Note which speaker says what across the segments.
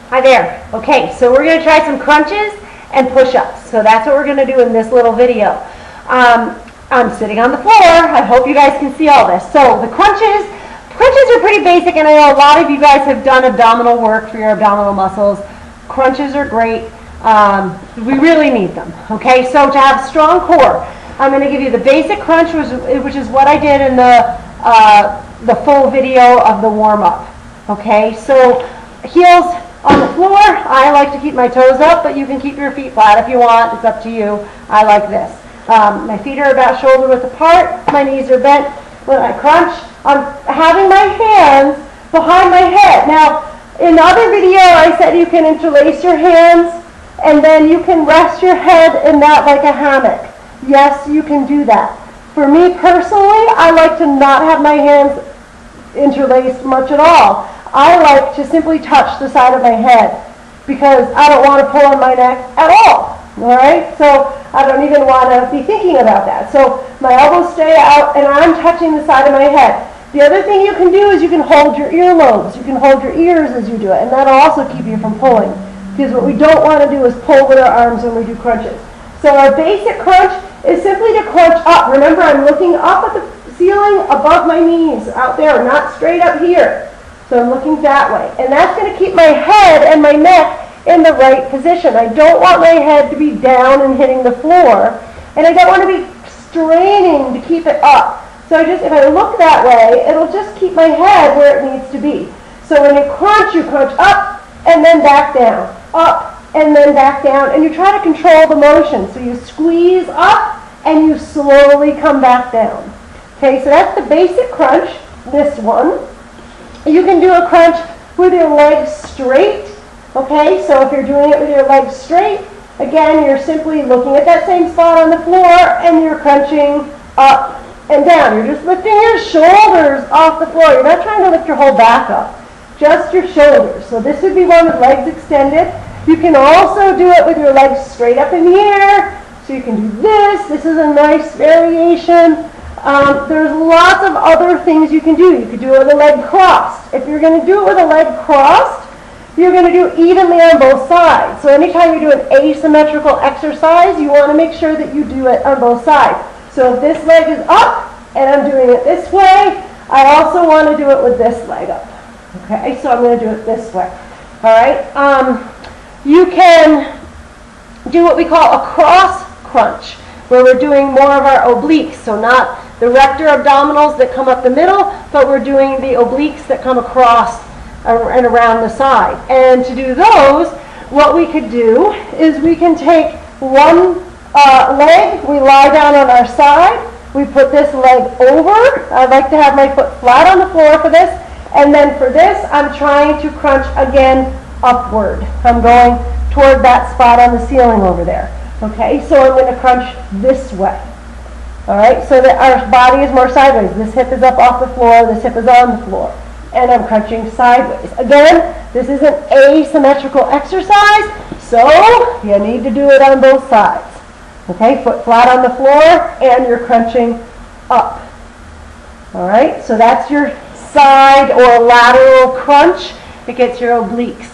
Speaker 1: Hi there. Okay, so we're going to try some crunches and push-ups. So that's what we're going to do in this little video. I'm sitting on the floor. I hope you guys can see all this. So the crunches are pretty basic, and I know a lot of you guys have done abdominal work for your abdominal muscles. Crunches are great. We really need them. Okay, so to have strong core, I'm going to give you the basic crunch, which is what I did in the full video of the warm-up. Okay, so heels on the floor. I like to keep my toes up, but you can keep your feet flat if you want. It's up to you. I like this. My feet are about shoulder width apart. My knees are bent. When I crunch, I'm having my hands behind my head. Now, in the other video, I said you can interlace your hands, and then you can rest your head in that like a hammock. Yes, you can do that. For me personally, I like to not have my hands interlaced much at all. I like to simply touch the side of my head because I don't want to pull on my neck at all. All right? So I don't even want to be thinking about that. So my elbows stay out and I'm touching the side of my head. The other thing you can do is you can hold your earlobes. You can hold your ears as you do it, and that'll also keep you from pulling. Because what we don't want to do is pull with our arms when we do crunches. So our basic crunch is simply to crunch up. Remember, I'm looking up at the ceiling above my knees out there, not straight up here. So I'm looking that way. And that's going to keep my head and my neck in the right position. I don't want my head to be down and hitting the floor. And I don't want to be straining to keep it up. So if I look that way, it'll just keep my head where it needs to be. So when you crunch up and then back down. Up and then back down. And you try to control the motion. So you squeeze up and you slowly come back down. Okay, so that's the basic crunch, this one. You can do a crunch with your legs straight. Okay, so if you're doing it with your legs straight, again, you're simply looking at that same spot on the floor and you're crunching up and down. You're just lifting your shoulders off the floor. You're not trying to lift your whole back up, just your shoulders. So this would be one with legs extended. You can also do it with your legs straight up in the air. So you can do this. This is a nice variation. There's lots of other things you can do. You could do it with a leg crossed. If you're going to do it with a leg crossed, you're going to do evenly on both sides. So anytime you do an asymmetrical exercise, you want to make sure that you do it on both sides. So if this leg is up and I'm doing it this way, I also want to do it with this leg up. Okay, so I'm going to do it this way. All right. You can do what we call a cross crunch, where we're doing more of our obliques. So not the rector abdominals that come up the middle, but we're doing the obliques that come across and around the side. And to do those, what we could do is we can take one leg, we lie down on our side, we put this leg over. I'd like to have my foot flat on the floor for this. And then for this, I'm trying to crunch again upward. I'm going toward that spot on the ceiling over there. Okay, so I'm going to crunch this way. All right, so that our body is more sideways. This hip is up off the floor, this hip is on the floor. And I'm crunching sideways. Again, this is an asymmetrical exercise, so you need to do it on both sides. Okay, foot flat on the floor, and you're crunching up. All right, so that's your side or lateral crunch. It gets your obliques.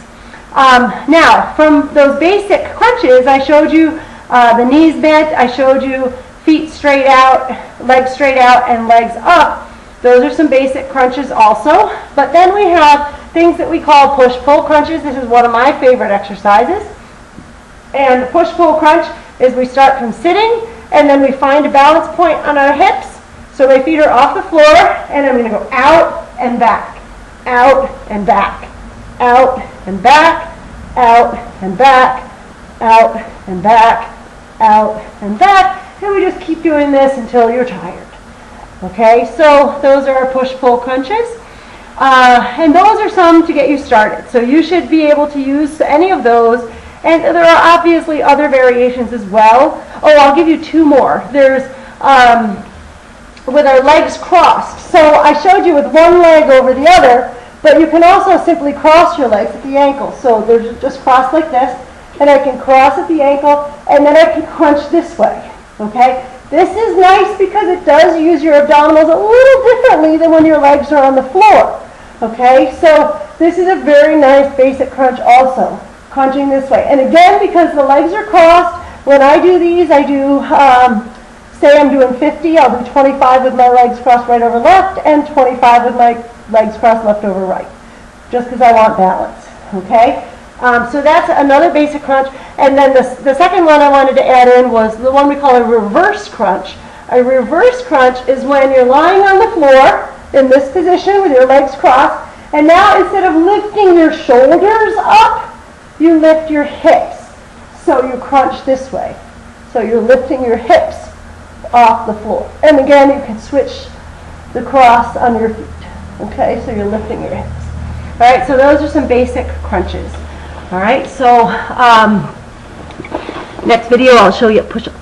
Speaker 1: Now, from those basic crunches, I showed you the knees bent, I showed you feet straight out, and legs up. Those are some basic crunches also. But then we have things that we call push-pull crunches. This is one of my favorite exercises. And the push-pull crunch is we start from sitting, and then we find a balance point on our hips. So my feet are off the floor, and I'm going to go out and back, out and back, out and back, out and back, out and back, out and back. And we just keep doing this until you're tired. Okay, so those are our push-pull crunches. And those are some to get you started. So you should be able to use any of those. And there are obviously other variations as well. Oh, I'll give you two more. There's with our legs crossed. So I showed you with one leg over the other, but you can also simply cross your legs at the ankle. So there's just cross like this, and I can cross at the ankle, and then I can crunch this way. Okay? This is nice because it does use your abdominals a little differently than when your legs are on the floor. Okay, so this is a very nice basic crunch also, crunching this way. And again, because the legs are crossed, when I do these, I do, say I'm doing 50, I'll do 25 with my legs crossed right over left and 25 with my legs crossed left over right, just because I want balance, okay? So that's another basic crunch. And then the second one I wanted to add in was the one we call a reverse crunch. A reverse crunch is when you're lying on the floor in this position with your legs crossed, and now instead of lifting your shoulders up, you lift your hips. So you crunch this way. So you're lifting your hips off the floor. And again, you can switch the cross on your feet. Okay, so you're lifting your hips. All right, so those are some basic crunches. All right, so next video I'll show you push-ups.